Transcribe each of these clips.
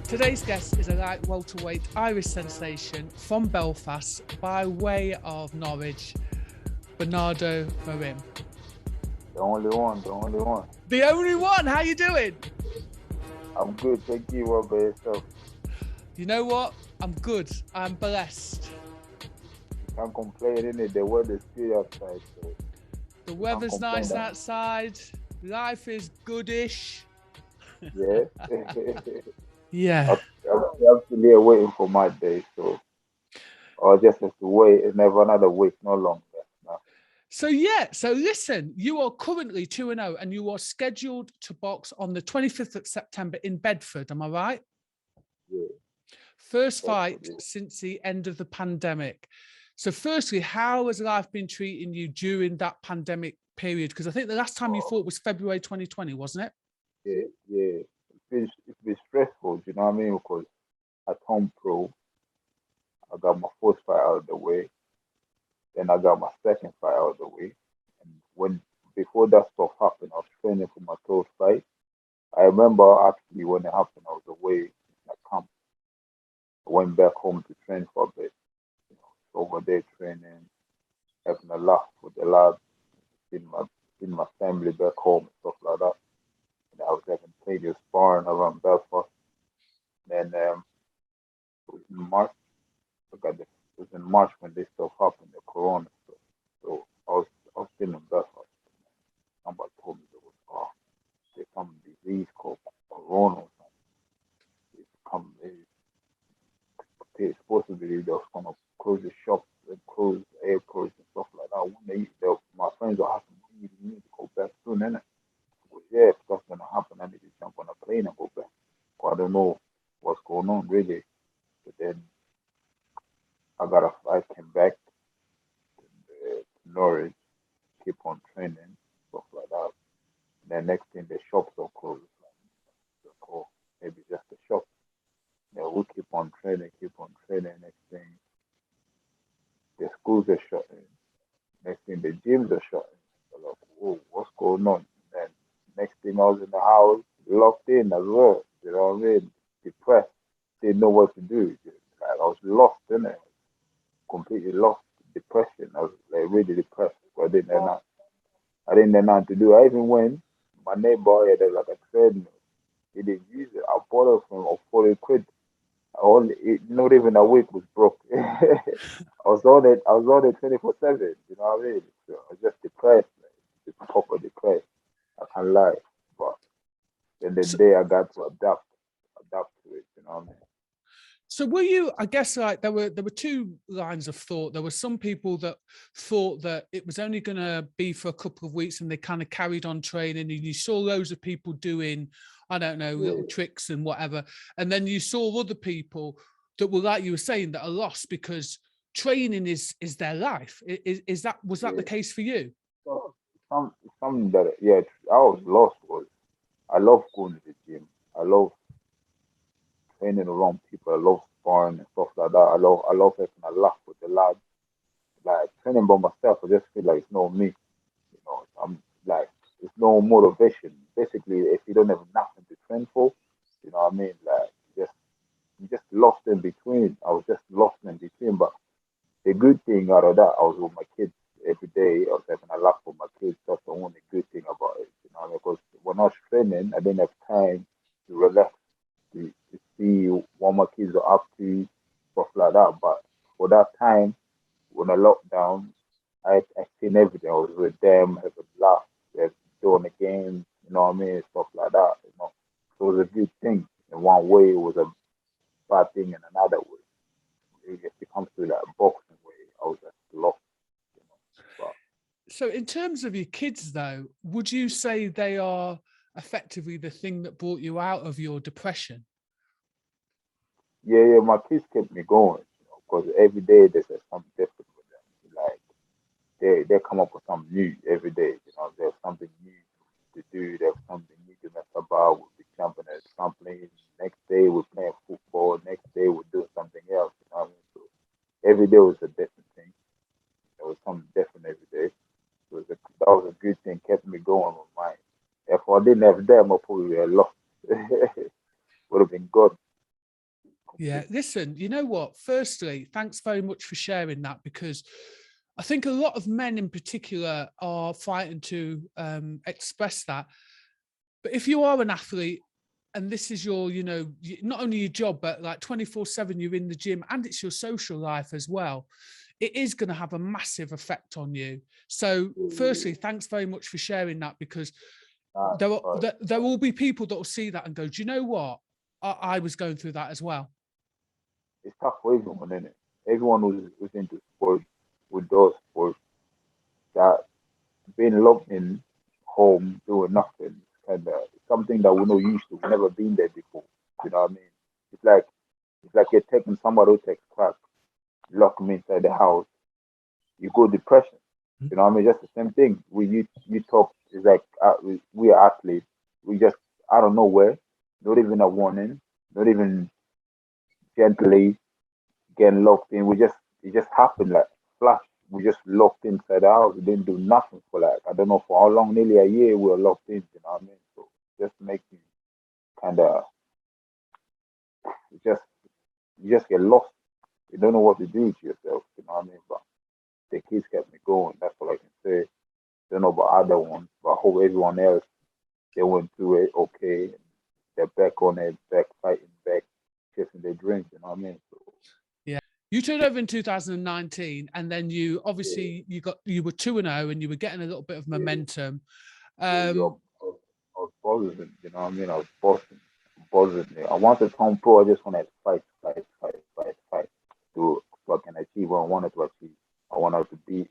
Today's guest is a light welterweight Irish sensation from Belfast by way of Norwich, Bernardo Marime. The only one, the only one. The only one. How you doing? I'm good, thank you. What about yourself? You know what? I'm good. I'm blessed. Can't complain, innit? The weather's good outside, so The weather's nice outside. Life is goodish. yeah. Yeah. I'm still here waiting for my day, so I'll just have to wait and have another week, no longer. No. So listen, you are currently 2-0 and you are scheduled to box on the 25th of September in Bedford, am I right? Yeah. First fight since the end of the pandemic. So firstly, how has life been treating you during that pandemic period? Because I think the last time you fought was February 2020, wasn't it? Yeah. It's been stressful, do you know what I mean? Because at home pro, I got my first fight out of the way, then I got my second fight out of the way. And before that stuff happened, I was training for my third fight. I remember actually when it happened, I was away in a camp. I went back home to train for a bit, over there training, having a laugh with the lads, seeing my family back home and stuff like that. And I was having plenty of sparring around Belfast. Then it was in March. It was in March when this stuff happened, the Corona stuff. So I was still in Belfast. Somebody told me there's some disease called Corona or something. It's supposed to be they was gonna close the shops and close airports and stuff like that. My friends were asking me, you need to go back soon, innit? Well, yeah, if that's gonna happen, I need to jump on a plane and go back. Well, I don't know what's going on really. But then I got a flight, came back to Norwich, keep on training, stuff like that. And then next thing the shops are closed. So, oh, maybe just the shop. Yeah, we keep on training, keep on training. Next thing the schools are shutting. Next thing the gyms are shutting. So like, whoa, what's going on? And then next thing I was in the house, locked in as well. You know what I mean? Depressed, didn't know what to do. Like, I was lost in it, completely lost. Depression. I was like really depressed. So I didn't know how to do. I even went. My neighbor had like a treadmill. He didn't use it. I bought it from 40 quid. Not even a week was broke. I was on it 24/7. You know what I mean? So I was just depressed, just proper depressed. I can't lie. But then the it? day I got to adapt to it. You know what I mean? So were you, I guess, like there were two lines of thought. There were some people that thought that it was only going to be for a couple of weeks and they kind of carried on training, and you saw loads of people doing, I don't know, little tricks and whatever. And then you saw other people that were, like you were saying, that are lost because training is their life. Was that the case for you? So something that I was lost was I love going to the gym. I love training around people. I love sparring and stuff like that. I love having a laugh with the lads. Like training by myself, I just feel like it's not me. I'm like it's no motivation. Basically, if you don't have nothing to train for, you know what I mean? Like you just lost in between. I was just lost in between. But the good thing out of that, I was with my kids every day. I was having a laugh with my kids. That's the only good thing about it. You know what I mean? Because when I was training, I didn't have time to relax to see what my kids are up to, stuff like that. But for that time, when I locked down, I seen everything. I was with them, having a laugh, doing the games, you know what I mean, stuff like that. So it was a good thing. In one way, it was a bad thing in another way. If it comes to that boxing way, I was just lost. You know. But So in terms of your kids, though, would you say they are effectively the thing that brought you out of your depression? yeah, my kids kept me going, because every day there's something different with them. Like they come up with something new every day. There's something new to do. There's something new to mess about. We'll be jumping at trampoline. Next day we're playing football. Next day we'll do something else. You know what I mean? So every day was a different thing. There was something different every day. That was a good thing. Kept me going with mine. If I didn't have them, I probably would have lost. Would have been good. Yeah, listen, you know what? Firstly, thanks very much for sharing that, because I think a lot of men in particular are fighting to express that. But if you are an athlete and this is your, you know, not only your job, but like 24/7, you're in the gym and it's your social life as well, it is going to have a massive effect on you. So firstly, thanks very much for sharing that, because there will be people that will see that and go, do you know what? I was going through that as well. It's tough for everyone, isn't it? Everyone who's into sports, who does sports, that being locked in home doing nothing, kind of something that we're not used to. We've never been there before. You know what I mean? It's like you're taking somebody who takes crack, lock them inside the house. You go depression. You know what I mean? Just the same thing. You talk. It's like we are athletes. We just out of nowhere, not even a warning, not even gently getting locked in. It just happened like flash. We just locked inside the house. We didn't do nothing for like I don't know for how long, nearly a year we were locked in. You know what I mean? So just makes you kind of just you just get lost. You don't know what to do to yourself. You know what I mean? But the kids kept me going. That's all I can say. Don't know about other ones, but I hope everyone else they went through it okay. They're back on it, back fighting, back chasing their dreams. You know what I mean? So, Yeah. You turned over in 2019, and then you obviously you were 2-0 and you were getting a little bit of momentum. I was buzzing, you know what I mean? I was buzzing. I wanted to come pro. I just wanted to fight so I can achieve what I wanted to achieve. I wanted to be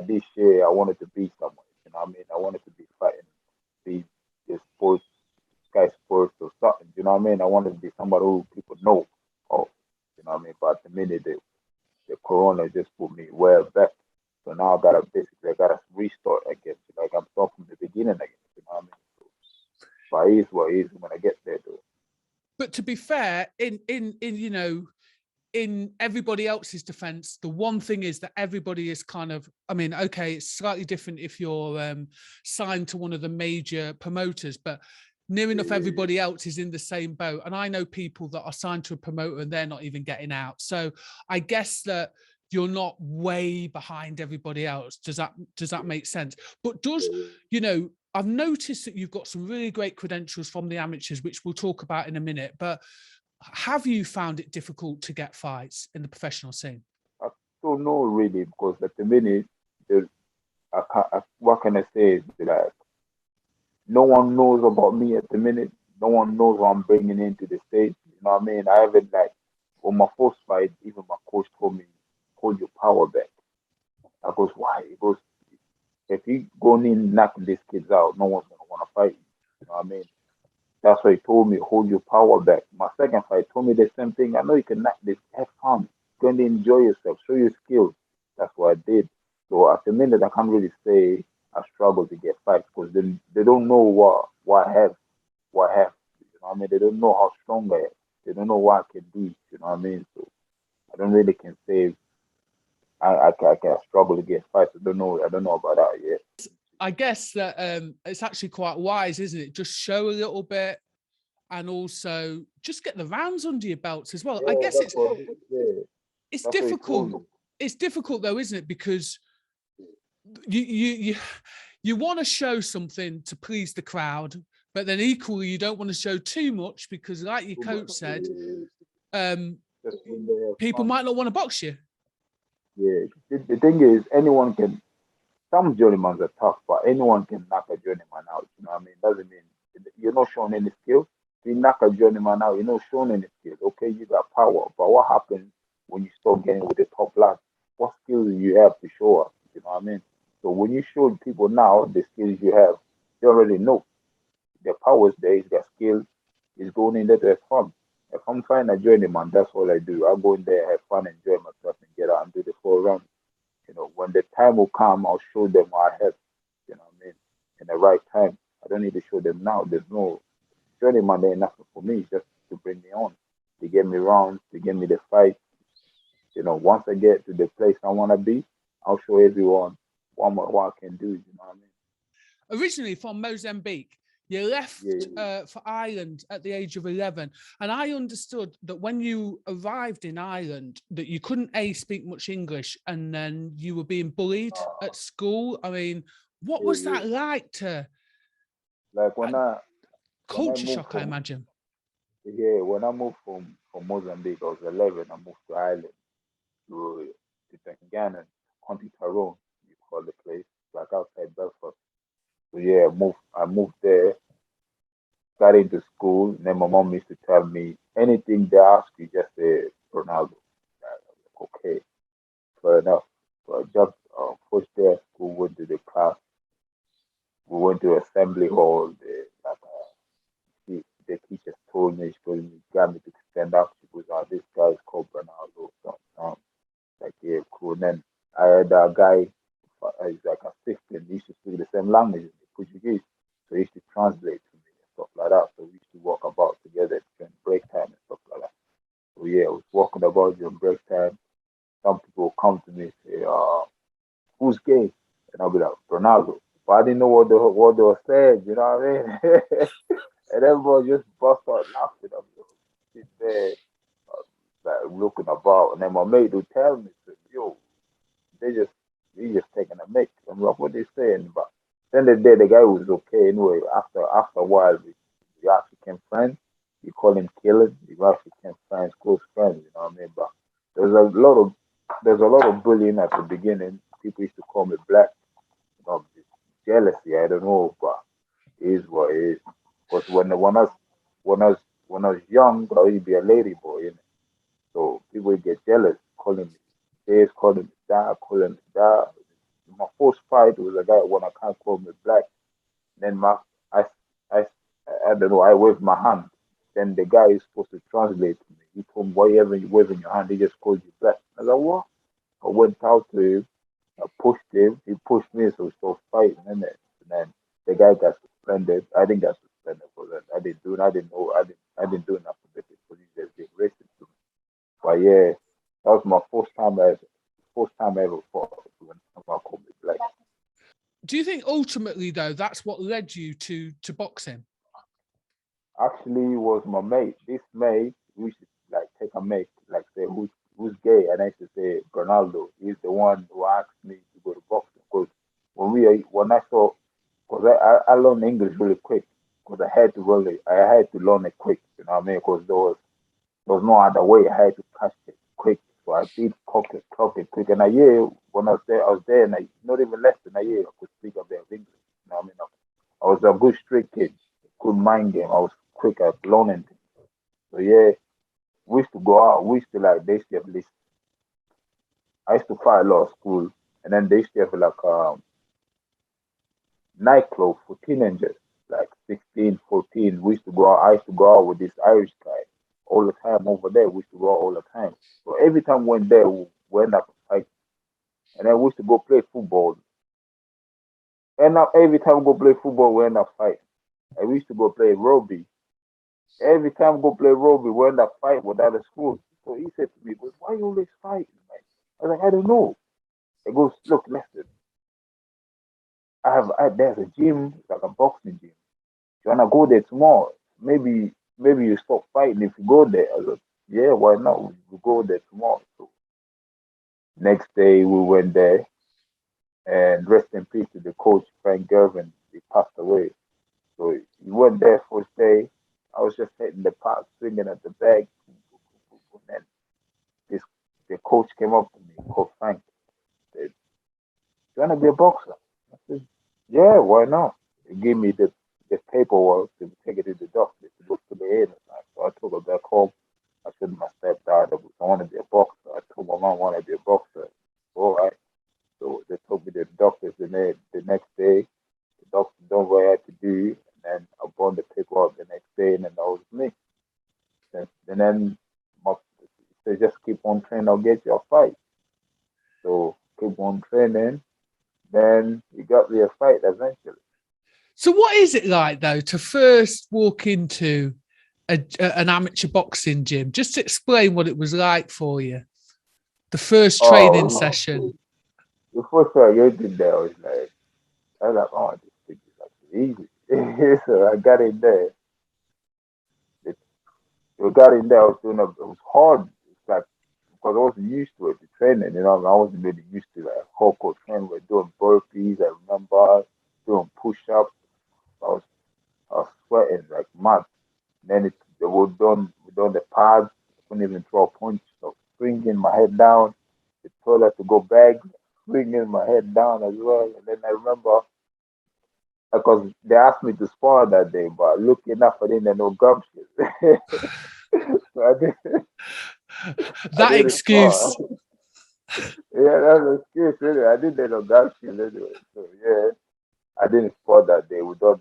this year. I wanted to be someone. You know what I mean? I wanted to be fighting, be the sports, sky sports or something. You know what I mean? I wanted to be somebody who people know. Oh, you know what I mean? But at the minute, the corona just put me way back. So now I gotta restart again. Like I'm starting from the beginning again. You know what I mean? So, but it is what it is when I get there though. But to be fair, in you know, in everybody else's defense, the one thing is that everybody is kind of, I mean, okay, it's slightly different if you're signed to one of the major promoters, but near enough everybody else is in the same boat. And I know people that are signed to a promoter and they're not even getting out. So I guess that you're not way behind everybody else. Does that make sense? But you know, I've noticed that you've got some really great credentials from the amateurs, which we'll talk about in a minute, but have you found it difficult to get fights in the professional scene? I don't know really because at the minute, what can I say? Like no one knows about me at the minute. No one knows what I'm bringing into the stage. You know what I mean? I haven't like on my first fight. Even my coach told me, "Hold your power back." I goes, "Why?" He goes, "If you go in knocking these kids out, no one's gonna want to fight you." You know what I mean? That's why he told me, hold your power back. My second fight told me the same thing. I know you can knock this. Have fun. Go and enjoy yourself. Show your skills. That's what I did. So at the minute, I can't really say I struggle to get fights because they don't know what I have. What I have. You know what I mean? They don't know how strong I am. They don't know what I can do. You know what I mean? So I don't really can say I can struggle to get fights. I don't know. I don't know about that yet. I guess that it's actually quite wise, isn't it? Just show a little bit and also just get the rounds under your belts as well. I guess it's difficult. It's difficult though, isn't it? Because you want to show something to please the crowd, but then equally you don't want to show too much because, like your coach said, people might not want to box you. Yeah, the thing is, anyone can. Some journeymans are tough, but anyone can knock a journeyman out. You know what I mean? Doesn't mean you're not showing any skill. If you knock a journeyman out, you're not showing any skill. Okay, you got power, but what happens when you start getting with the top lads? What skills do you have to show us? You know what I mean? So when you show people now the skills you have, they already know the power is there. He's got skills. He's going in there to have fun. If I'm finding a journeyman, that's all I do. I go in there, have fun, enjoy myself, and get out and do the full run. You know, when the time will come, I'll show them what I have. You know what I mean? In the right time. I don't need to show them now. There's no journeyman there nothing for me, just to bring me on. To get me rounds, to get me the fight. You know, once I get to the place I want to be, I'll show everyone what I can do. You know what I mean? Originally from Mozambique, You left Yeah. for Ireland at the age of 11. And I understood that when you arrived in Ireland, that you couldn't, speak much English, and then you were being bullied at school. I mean, what was Yeah. that like to Like uh, when I culture moved shock, I from imagine? yeah, when I moved from Mozambique, I was 11. I moved to Ireland to Dungannon, County Tyrone, you call the place, like outside Belfast. So yeah, I moved there, got into school, and then my mom used to tell me anything they ask you, just say Ronaldo. I was like, okay, fair enough. So I jumped first day of school, went to the class. We went to assembly hall. The teacher told me, got me to stand up. She goes, "Oh, this guy is called Bernardo." So, like, yeah, cool. And then I had a guy, he's like assistant. He used to speak the same language as me, Portuguese. So he used to translate to me and stuff like that. So we used to walk about together during break time and stuff like that. So yeah, I was walking about during break time. Some people would come to me and say, who's gay? And I'll be like, Ronaldo. But I didn't know what they were saying, you know what I mean? And everybody just bust out laughing. I'm just sitting there, like looking about. And then my mate would tell me, yo, they just he just taking a mic. I'm like, what they saying? But then the day the guy was okay anyway. After a while we actually became friends. You call him Killen, we actually became friends, close friends, you know what I mean? But there's a lot of there's a lot of bullying at the beginning. People used to call me black, you know, jealousy, I don't know, but it is what it is. Because when I was when I was young, I used to be a lady boy, you know? So people would get jealous, calling me this, calling me that, calling me that. My first fight was a guy when I can't call me black. Then I, I, I don't know. I waved my hand. Then the guy is supposed to translate to me. He told me, "Why you waving your hand? He just called you black." I was like, "What?" I went out to him. I pushed him. He pushed me, so we started fighting. And then the guy got suspended. I didn't get suspended for that. I didn't do it. I didn't know. I didn't do nothing with it because he just being racist to me. But yeah, that was my first time ever fought when someone called me black. Do you think ultimately, though, that's what led you to boxing? Actually, it was my mate. This mate, we should like take a mate, like say who's gay, and I used to say Ronaldo. He's the one who asked me to go to boxing because when I saw, because I learned English really quick because I had to learn it quick. You know what I mean? Because there was no other way. I had to catch it quick. So I did clock it quick. And a year when I was there, and not even less than a year, I could speak a bit of English. You know what I mean? I was a good street kid, good mind game. I was quick at learning things. So yeah, we used to go out. We used to like they used to have this. I used to fight a lot of school, and then they used to have like nightclub for teenagers, like 16, 14. We used to go out. I used to go out with this Irish guy all the time over there. We used to go out all the time. So every time we went there, we end up fighting. And then we used to go play football. And now every time we go play football, we end up fighting. And we used to go play rugby. Every time we go play rugby, we end up fighting with other schools. So he said to me, he goes, "Why you always fighting, man?" I was like, "I don't know." He goes, "Look, listen, there's a gym, like a boxing gym. You wanna go there tomorrow? Maybe you stop fighting if you go there." I was like, "Yeah, why not? We go there tomorrow." So next day we went there, and rest in peace to the coach Frank Gervin. He passed away. So he went there first day. I was just hitting the park, swinging at the bag, and then this the coach came up to me, called Frank. Said, "You wanna be a boxer?" I said, "Yeah, why not?" He gave me the paperwork to take it to the doctor to look to the head. So I took it back home. I said to my stepdad, "I want to be a boxer." I told my mom I want to be a boxer. All right. So they took me to the doctors the next day. The doctor done what I had to do. And then I brought the paperwork the next day, and then that was me. And then my, they just keep on training, I'll get you a fight. So keep on training. Then you got me a fight eventually. So, what is it like, though, to first walk into an amateur boxing gym? Just to explain what it was like for you, the first training Oh, session. the first time I get in there, I was like, oh, this thing is actually easy. So I got in there. It, we got in there. I was doing it was hard. It's like because I wasn't used to it, the training. I wasn't really used to like hardcore training. We're doing burpees. I remember doing push-ups. I was I was sweating like mad. Then we done the pads. I couldn't even throw a punch. So swinging my head down. They told us to go back, swinging my head down as well. And then I remember because they asked me to spar that day, but looking up, I didn't have no gumption. So I That didn't spar. excuse. Yeah, that's an excuse. Anyway. I didn't have no gumption anyway. So yeah, I didn't spar that day. We done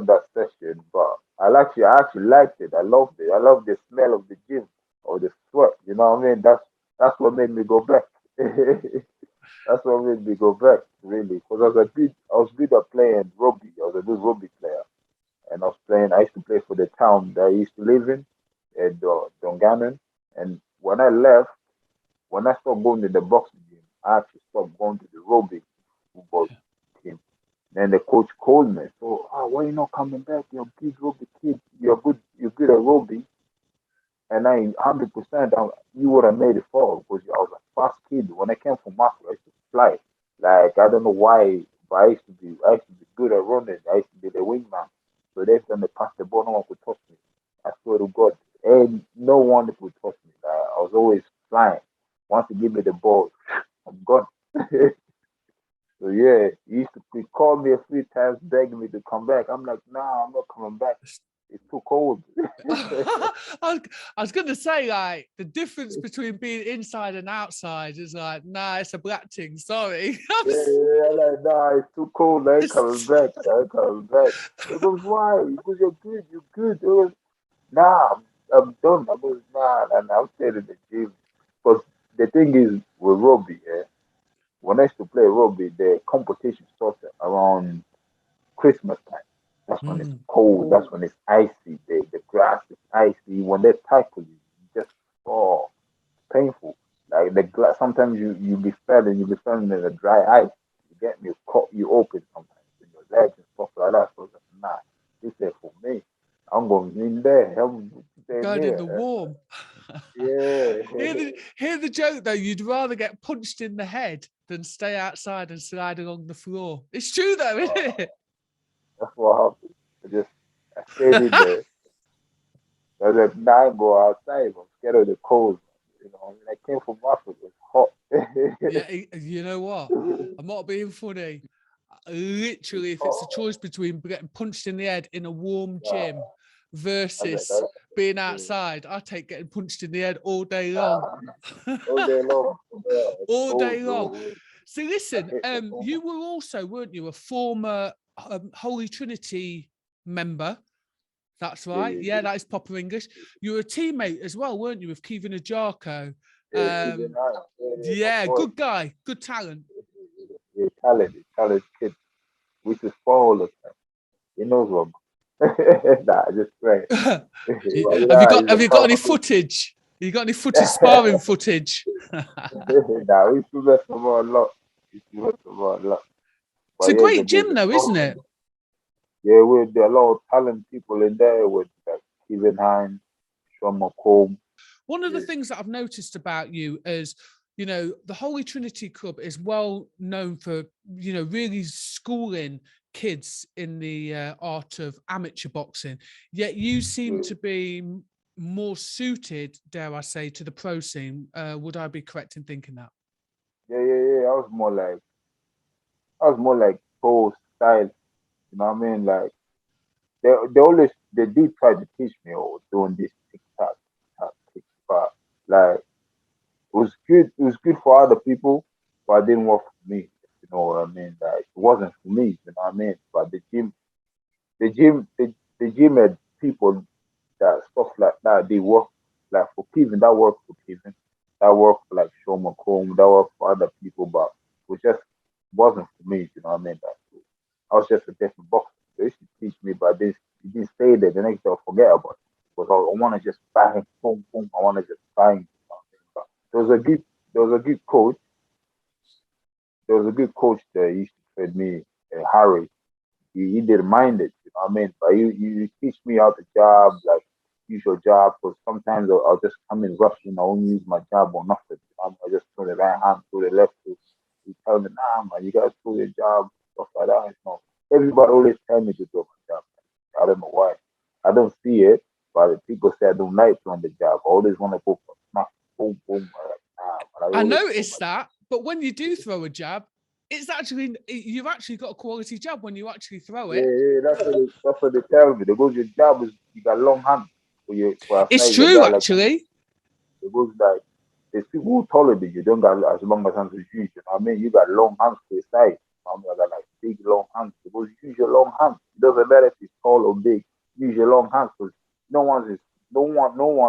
that session, but I actually liked it. I loved it. I loved the smell of the gym or the sweat. You know what I mean? That's what made me go back. That's what made me go back, really. Because I was good at playing rugby. I was a good rugby player. And I used to play for the town that I used to live in, Dungannon. And when I stopped going to the boxing gym, I actually stopped going to the rugby football team. Then the coach called me. So, why you not coming back? You're a big rugby kid. You're good at rugby. And 100%, you would have made it fall because I was a fast kid. When I came from Africa, I used to fly. Like I don't know why, but I used to be good at running. I used to be the wingman. So every time they passed the ball, no one could touch me. I swear to God, and no one could touch me. Like, I was always flying. Once you give me the ball, I'm gone. So yeah, he called me a few times, begging me to come back. I'm like, nah, I'm not coming back. It's too cold. I was, I was going to say, like, the difference between being inside and outside is like, nah, it's a black thing. Sorry. Yeah, like, nah, it's too cold. I ain't coming back. I ain't coming back. It goes, why? Because you're good. You're good. It was, nah, I'm done. I was, nah, I'm staying in the gym. Because the thing is, with rugby, when I used to play rugby, the competition starts around Christmas time. That's when it's Mm. cold. That's when it's icy. The grass is icy. When they tackle you, just oh, painful. Like the glass. Sometimes you be falling in the dry ice. You get me, cut you open sometimes in your legs and stuff like that. So I was like, nah, this is for me. I'm going in there. Help me stay Going in near. the warm. Yeah, Hear the joke though. You'd rather get punched in the head than stay outside and slide along the floor. It's true though, isn't it? that's what happened. I stayed in there. I was like, nah, I go outside. I'm scared of the cold. I mean, I came from Africa. It's hot. Yeah, you know what? I'm not being funny. Literally, It's if it's a hot. choice between getting punched in the head in a warm Nah, gym I was like, versus being outside, I take getting punched in the head all day long. nah, all day long. Yeah, it's All cold, day long. bro. So I listen, hate the cold. you were also, weren't you, a former Holy Trinity member? That's Yeah, right. yeah, Yeah, that is proper English. You were a teammate as well, weren't you, with Kevin Ajarko? yeah, Keegan Hart. Yeah, my Yeah, boy. good guy, good talent. Yeah, talented kid. We just fall all the time. He knows what. Nah, just right. But yeah, he's Have a you got any proper good. footage? You got any footage, sparring footage? Nah, we used to mess him a lot. We used to mess him a lot. It's But a yeah, great there's gym a though, isn't strong. it? Yeah, there are a lot of talented people in there with like Kevin Hines, Sean McComb. One of the Yeah, things that I've noticed about you is, the Holy Trinity Club is well known for, really schooling kids in the art of amateur boxing. Yet you seem yeah, to be more suited, dare I say, to the pro scene. Would I be correct in thinking that? yeah. I was more like pro style. You know what I mean? Like they did try to teach me doing this tick, but like it was good. It was good for other people, but it didn't work for me. You know what I mean? Like it wasn't for me. You know what I mean? But the gym, the gym had people that stuff like that. They work like for Kevin. That worked for Kevin. That worked for like Sean McComb. That worked for other people, but it just wasn't for me. You know what I mean? I was just a different boxer. They used to teach me, but this it didn't stay there. The next day I forget about it. Because I want to just bang, boom, boom. I want to just bang. But there was a good, there was a good coach. There was a good coach that used to train me, Harry. he didn't mind it, you know what I mean? But you teach me how to job, like use your job, because sometimes I'll just come in rushing, I won't use my job or nothing. You know? I just throw the right hand, throw the left foot. He tell me, nah man, you gotta throw your job, stuff like that. You know. Everybody always tell me to do my job. I don't know why. I don't see it, but the people say I don't like doing the job. I always want to go for smack, boom, boom. I'm like, nah, but I I always noticed that, but when you do throw a jab, you've actually got a quality jab when you actually throw yeah, it. yeah, that's what they tell me. They goes, your job is you got long hands for a It's size a true, guy like me. actually. It goes like there's people who taller than you don't got as long as hands as you. You know what I mean? You got long hands for your size. You know what I mean? I got like big long hands. It goes use your long hands. It doesn't matter if it's tall or big. Use your long hands because no one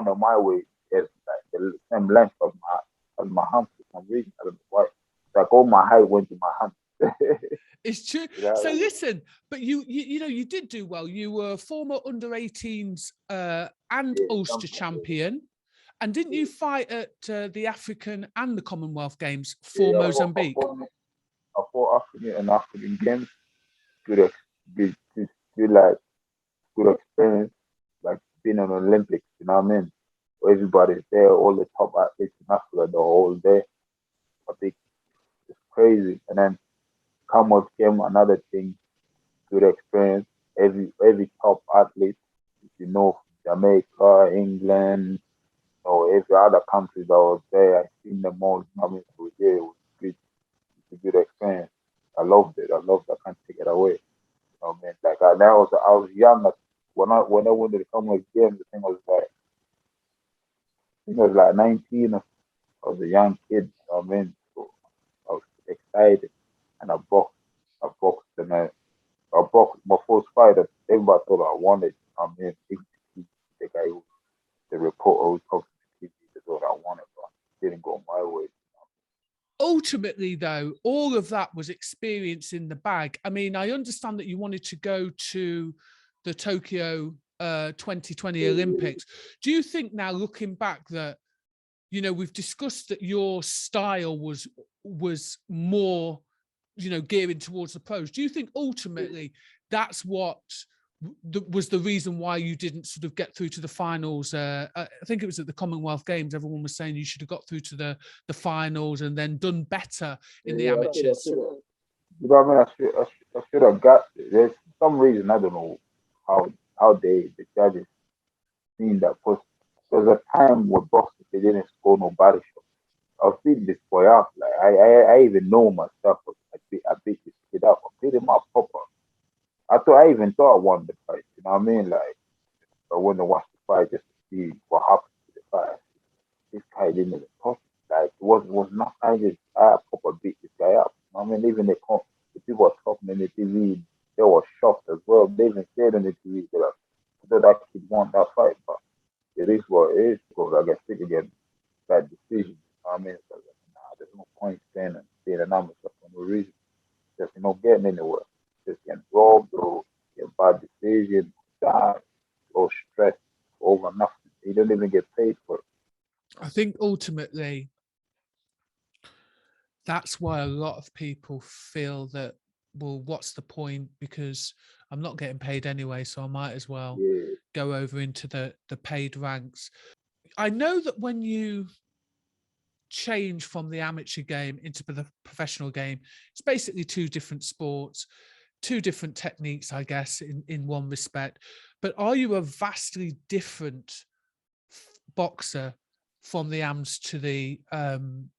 on my way is like the same length of my hands for some reason. I don't know why. It's like all my height went to my hands. It's true. You know? So listen, but you know you did do well. You were former under-18s and Yeah, Ulster something. champion, and didn't you fight at the African and the Commonwealth Games for Yeah, Mozambique? I fought African and African games. Good, good, like good experience, like being an Olympics. You know what I mean? Where everybody's there, all the top athletes in Africa, they're all there. I think it's crazy. And then Commonwealth game, another thing, good experience. Every top athlete, if you know, Jamaica, England, or every other country that was there, I seen them all. I mean, so yeah, it was good. It's a good experience. I loved it. I loved it. I can't take it away. You know what I mean? Like I was young when I went to the Commonwealth Games. I think I was like 19. I was a young kid. You know what I mean? So I was excited, and I boxed, and I boxed my first fight. That everybody thought I wanted. I mean, the guy who the reporter who talked to the TV, they thought I wanted, but it didn't go my way. Ultimately, though, all of that was experience in the bag. I mean, I understand that you wanted to go to the Tokyo 2020 Olympics. Do you think now, looking back, that we've discussed that your style was more, gearing towards the pros? Do you think ultimately that's what was the reason why you didn't sort of get through to the finals? I think it was at the Commonwealth Games. Everyone was saying you should have got through to the finals and then done better in the amateurs. You know what I mean? I should have got. There's some reason I don't know how the judges seen that. Because there was a time with boxing they didn't score no body shots. I was beating this boy up. Like I even know myself. I beat this kid up. I beat him up proper. I even thought I won the fight. You know what I mean? Like I went to watch the fight just to see what happened to the fight. This guy didn't even touch me. Like it was not. I proper beat this guy up. You know what I mean? Even the people were talking in the TV, they were shocked as well. They even said on the TV, they're like, I thought that kid won that fight, but it is what it is because I get sick again. Bad decision. You know what I mean? So, nah, there's no point staying an amateur for no reason. Just getting anywhere. Just getting robbed or get bad decision, die, or stress over nothing. You don't even get paid for it. I think ultimately that's why a lot of people feel that, well, what's the point? Because I'm not getting paid anyway, so I might as well Yeah. go over into the paid ranks. I know that when you change from the amateur game into the professional game, it's basically two different sports, two different techniques, I guess, in one respect. But are you a vastly different boxer from the AMs to the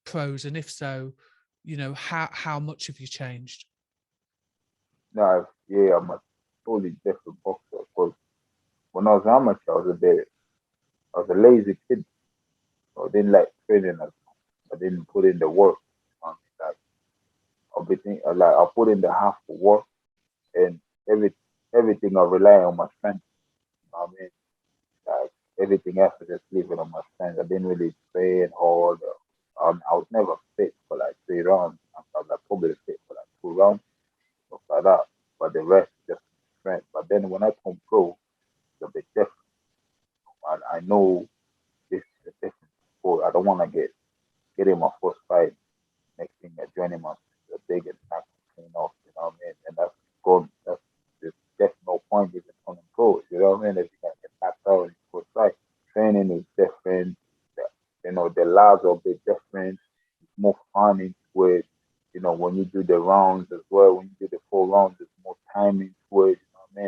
pros? And if so, how much have you changed? No, yeah, I'm a totally different boxer because when I was amateur, I was a lazy kid. So I didn't like training as much. I didn't put in the work. Like I put in the half for work and every everything I rely on my strength. You know what I mean? Like everything else I just leave it on my strength. I didn't really train hard. I was never fit for like 3 rounds. I was like probably fit for like 2 rounds, stuff like that. But the rest is just strength. But then when I come pro, it's a bit different. I know this is a different sport. I don't want to get in my first fight. Next thing I join him, a big and knock clean off. You know what I mean? And that's gone. That's there's no point even on pro. You know what I mean? If you're gonna get knocked out in pro fight, training is different. The laws are a bit different. It's more fun into it. When you do the rounds as well, when you do the 4 rounds, there's more time into it. You know what I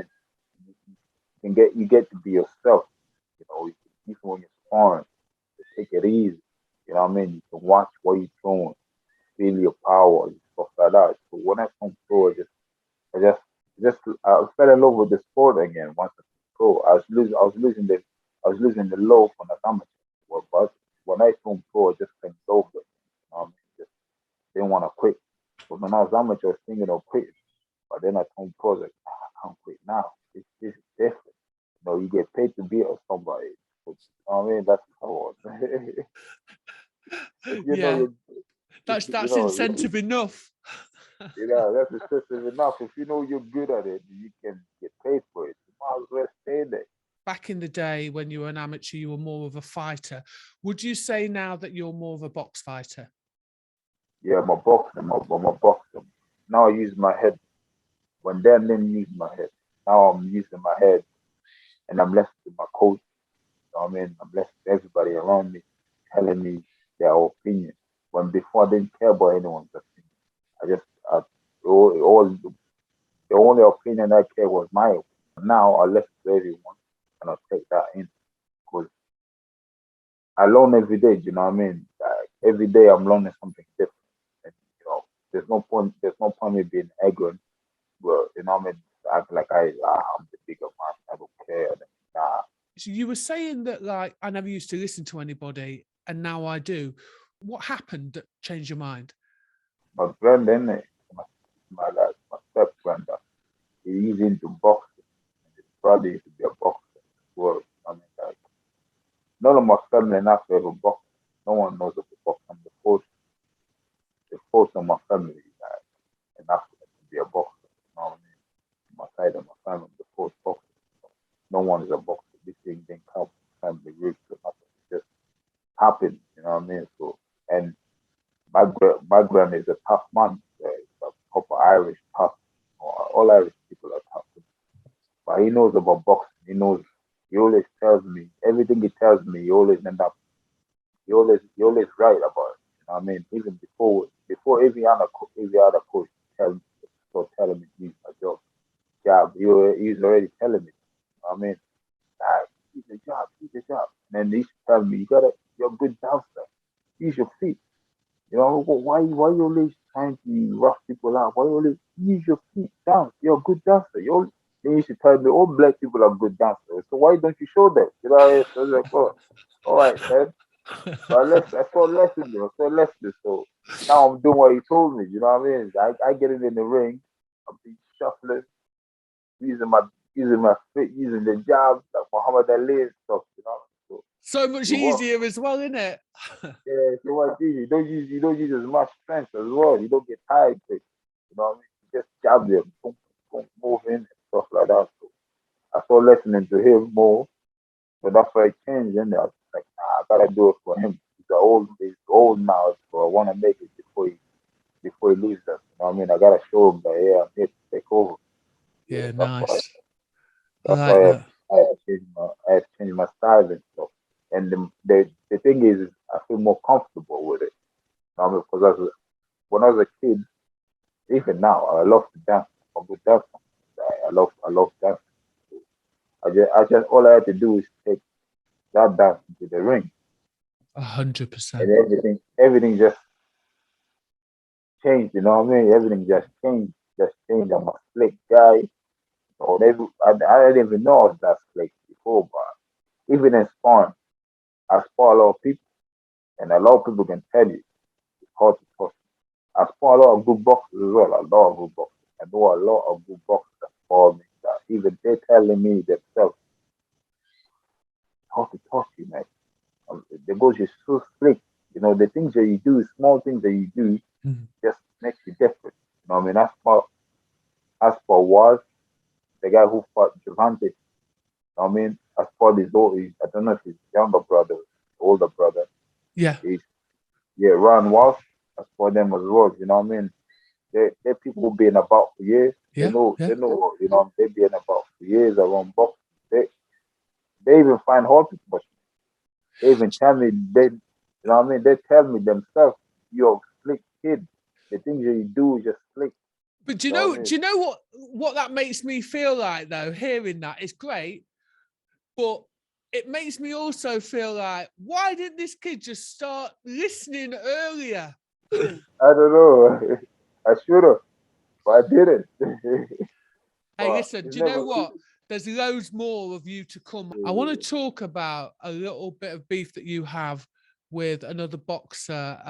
mean? You get to be yourself. Even when you're sparring, just take it easy. You know what I mean? You can watch what you're throwing, feel your power, and stuff like that. So when I come pro, I fell in love with the sport again once I pro. I was losing the love when I was amateur. But when I turned pro, I just fell in love with it. You know what I mean? Just didn't want to quit. But when I was amateur, I was thinking of quitting. But then I turned pro, I was like, I can't quit now. This is different. You get paid to beat somebody. But, you know what I mean? That's how it was. If you know Yeah, you that's you know incentive enough. that's excessive enough. If you know you're good at it, you can get paid for it. You might as well stay there. Back in the day when you were an amateur, you were more of a fighter. Would you say now that you're more of a box fighter? Yeah, I'm a boxer. I'm a boxer. Now I use my head. When then didn't use my head. Now I'm using my head, and I'm left with my coach. You know what I mean? I'm left with everybody around me telling me their opinion. When before I didn't care about anyone's opinion. I just the only opinion I care was my opinion. Now I listen to everyone and I take that in because I learn every day. You know what I mean? Like, every day I'm learning something different. And there's no point me being arrogant. Well, you know what I mean? Act like I'm the bigger man. I don't care. Nah. So you were saying that, like, I never used to listen to anybody, and now I do. What happened that changed your mind? My granddad, my step granddad, he's into boxing. And his brother used to be a boxer as well. I mean, like, none of my family not ever boxing. No one knows about boxing. I'm the first of my family, like, in Africa to be a boxer. You know what I mean? My side of my family, the first boxer. No one is a boxer. This thing didn't come from family roots or nothing. It just happened. You know what I mean? So, and my grand is a tough man. He's a proper Irish tough. All Irish people are tough. But he knows about boxing. He knows. He always tells me everything he tells me. He always end up. He always right about it. You know what I mean? Even before every other coach telling me to use my job. He's already telling me. You know what I mean? Like, use the job, use the job. And then he's telling me, you're a good dancer. Use your feet. Why you always trying to rough people out? Why you always use your feet dance? You're a good dancer. They used to tell me all black people are good dancers. So why don't you show them? So I was like, oh, all right, man. But I saw lessons, I saw lessons. So now I'm doing what he told me. You know what I mean? I get it in the ring. I'm be shuffling, using my feet, using the jabs like Muhammad Ali and stuff. So So much you work. easier as well, isn't it? Yeah, so what you don't use as much strength as well. You don't get tired quick. You know what I mean? You just jab them, boom, boom, move in and stuff like that. So I started listening to him more. So that's why I changed and I was like, nah, I gotta do it for him. He's old now, so I wanna make it before he leaves us. You know what I mean? I gotta show him that I'm here to take over. Yeah, Yeah, that's why nice. I that's like why that. I had to change my style and stuff. And the thing is I feel more comfortable with it. You know what I mean? Because when I was a kid, even now, I love to dance. I'm a good dancer. I love dancing. I just all I had to do is take that dance into the ring, and 100%. everything just changed. You know what I mean? Everything just changed. I'm a slick guy. I didn't even know I was that slick before, but even in sparring, I spar a lot of people, and a lot of people can tell you it's hard to touch. I spar a lot of good boxers as well. A lot of good boxers. I know a lot of good boxers that spar me. That even they're telling me themselves, how to talk to you, man. The goes you're so slick. The things that you do, small things that you do, Mhm. just makes you different. You know what I mean? As for was the guy who fought Javante. You know what I mean? As for I don't know if his younger brother, older brother. Yeah. He's, yeah, Ron Walsh. As for them as well. You know what I mean? they're people who've been about for years. They Yeah, know, yeah. they know, they've been about for years around boxing. They even find hard to push me. They even tell me they tell me themselves, you're a slick kid. The things that you do is just slick. But You know what I do mean? you know what that makes me feel like though? Hearing that is great, but it makes me also feel like, why didn't this kid just start listening earlier? I don't know. I should have, but I didn't. Hey, But listen, it's do you know never. what? There's loads more of you to come. I want to talk about a little bit of beef that you have with another boxer.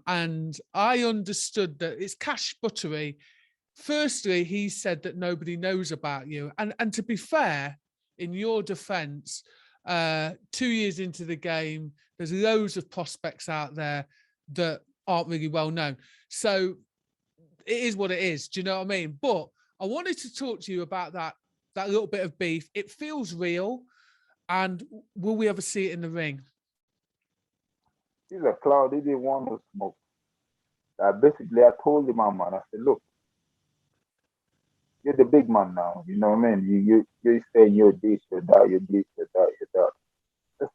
And I understood that it's Cash Buttery. Firstly, he said that nobody knows about you. And to be fair, in your defense, 2 years into the game, there's loads of prospects out there that aren't really well known. So it is what it is. Do you know what I mean? But I wanted to talk to you about that little bit of beef. It feels real. And will we ever see it in the ring? He's a clown. He didn't want to smoke. Basically, I told him, man, I said, look, you're the big man now. You know what I mean? You're saying you're this, you're that, you're this, you're that, you're that. Just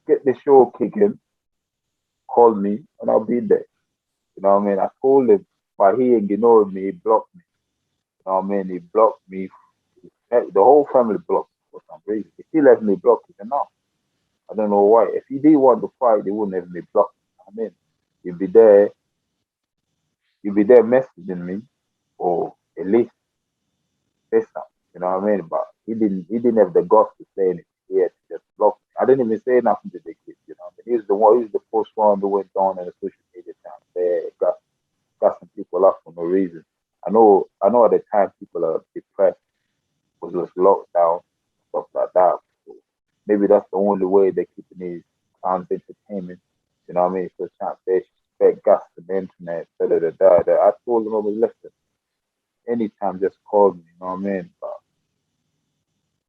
get the show kicking, call me, and I'll be there. You know what I mean? I told him, but he ignored me, he blocked me. You know what I mean? He blocked me. The whole family blocked me for some reason. If he left me blocked, he said, no. I don't know why. If he did want to fight, they wouldn't have me blocked. I mean, he'd be there, messaging me, or at least say something. You know what I mean? But he didn't have the guts to say anything. He had to just block me. I didn't even say nothing to the kid. You know what I mean? He's the first one who went on in the social media time. There, got some people up for no reason. I know at the time people are depressed because it was lockdown, stuff like that. So maybe that's the only way they're keeping these fans entertainment. You know what I mean? So chance they expect gas on the internet, da. I told them, I was listen, anytime just call me, you know what I mean? But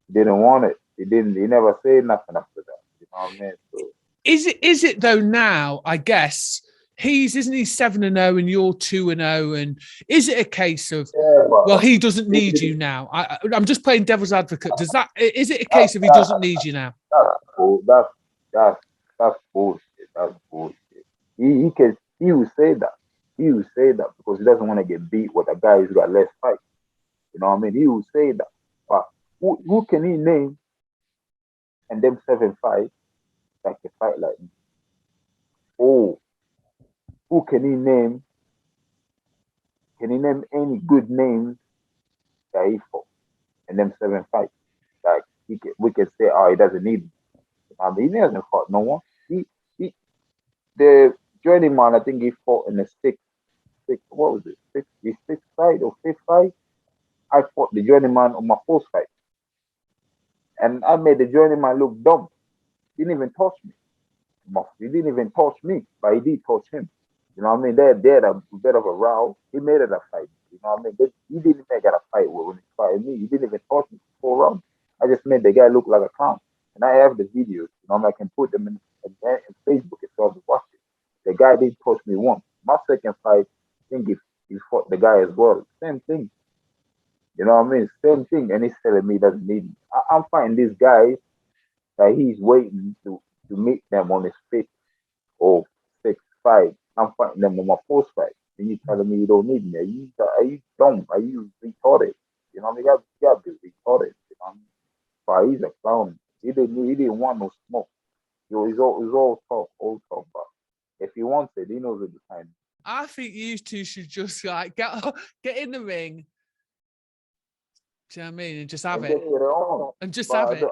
he didn't want it. He never said nothing after that. You know what I mean? So Is it though now, I guess, isn't he 7-0 and you're 2-0? And is it a case of, yeah, well, but he doesn't need you now? I'm just playing devil's advocate. Is it a case of he doesn't need you now? that's cool. That's bullshit. That's bullshit. He will say that. He will say that because he doesn't want to get beat with a guy who's got less fight. You know what I mean? He will say that. But who can he name and them 7 fights like a fight like me? Oh, who can he name? Can he name any good names that he fought and them 7 fights? Like we can say, oh, he doesn't need me. I mean, he hasn't fought no one. He the journeyman, I think he fought in the what was it? Sixth fight or fifth fight? I fought the journeyman on my first fight. And I made the journeyman look dumb. He didn't even touch me. He didn't even touch me, but he did touch him. You know what I mean? They had a bit of a row. He made it a fight. You know what I mean? He didn't make it a fight when he fighted me. He didn't even touch me for 4 rounds. I just made the guy look like a clown. And I have the videos. You know, I can put them in Facebook if you want to watch it. The guy did touch me once. My second fight, I think he fought the guy as well. Same thing. You know what I mean? Same thing. And he's telling me he doesn't need me. I'm fighting this guy that he's waiting to meet them on his fifth or sixth fight. I'm fighting them on my fourth fight. And you telling me you don't need me. Are you dumb? Are you retarded? You know what I mean? You gotta be retarded. You know what I mean? But he's a clown. He didn't want no smoke. It was all talk. But if he wants it, he knows it behind. I think you two should just like get in the ring. Do you know what I mean? And just have And it. get it on. And just But have it.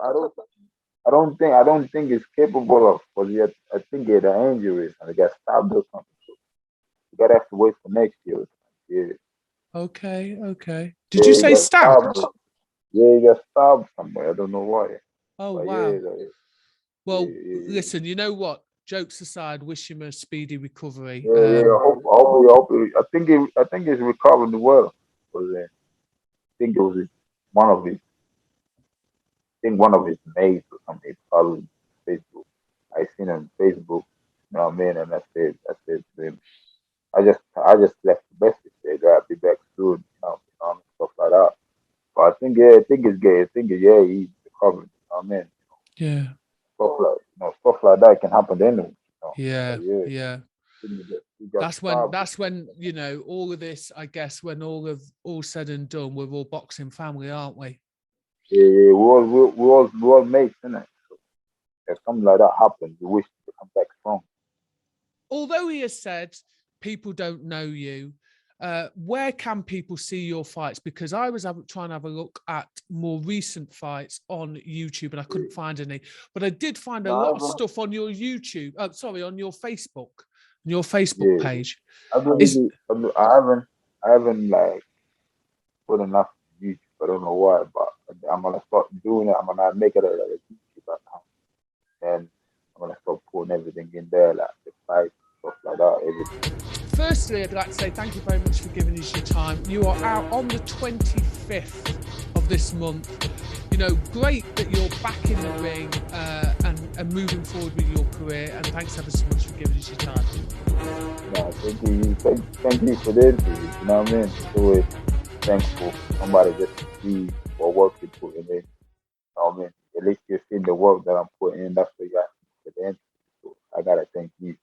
I don't think he's capable of, because I think he had an injury and he got stabbed or something. So you gotta have to wait for next year. Yeah. Okay. Did Yeah, you he say got stabbed? stabbed. Yeah, he got stabbed somewhere. I don't know why. Oh, But yeah, wow. yeah, Well, listen, you know what? Jokes aside, wish him a speedy recovery. yeah. Hopefully. I think he's recovering well. Because I think it was one of his, I think one of his mates or something followed Facebook. I seen him on Facebook. You know what I mean? And I said to him, I just left the message there. But I think it's gay. I think he's recovered. I mean, Yeah. stuff like that can happen to anyone. Yeah. So, yeah. Yeah. He got stabbed. That's when, all of this, I guess, when all said and done, we're all boxing family, aren't we? Yeah. We all mates, innit? So if something like that happens, we wish to come back strong. Although he has said people don't know you, where can people see your fights? Because I was trying to have a look at more recent fights on YouTube and I couldn't find any, but I did find a lot of stuff on your YouTube. On your Facebook page. I haven't like put enough on YouTube. I don't know why, but I'm gonna start doing it. I'm gonna make it a YouTube account, and I'm gonna start putting everything in there, like the fights, stuff like that, everything. Firstly, I'd like to say thank you very much for giving us your time. You are out on the 25th of this month. Great that you're back in the ring and moving forward with your career. And thanks ever so much for giving us your time. No, thank you for the interview. You know what I mean? It's always thankful for somebody just to see what work you put in. You know what I mean? At least you've seen the work that I'm putting in. That's what you got for the interview. So I gotta thank you.